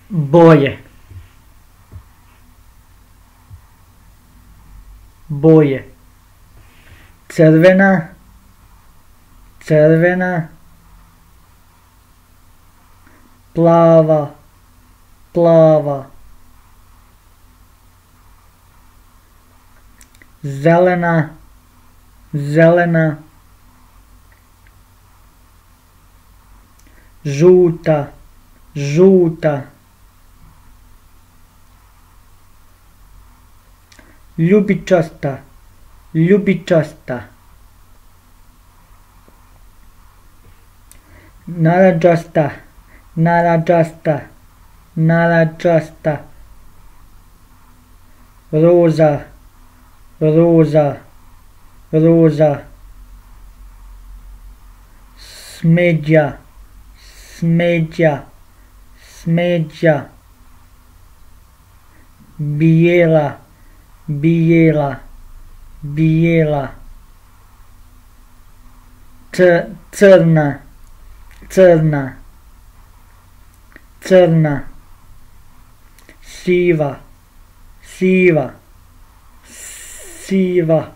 boje, boje, crvena, crvena, plava, plava, zelena, zelena, žuta, žuta, ljubičasta, ljubičasta, narančasta, narančasta, narančasta, roza, roza, roza, smeđa, smeđa, smeđa, bijela, bijela, bijela, crna, crna, crna, siva, siva, siva,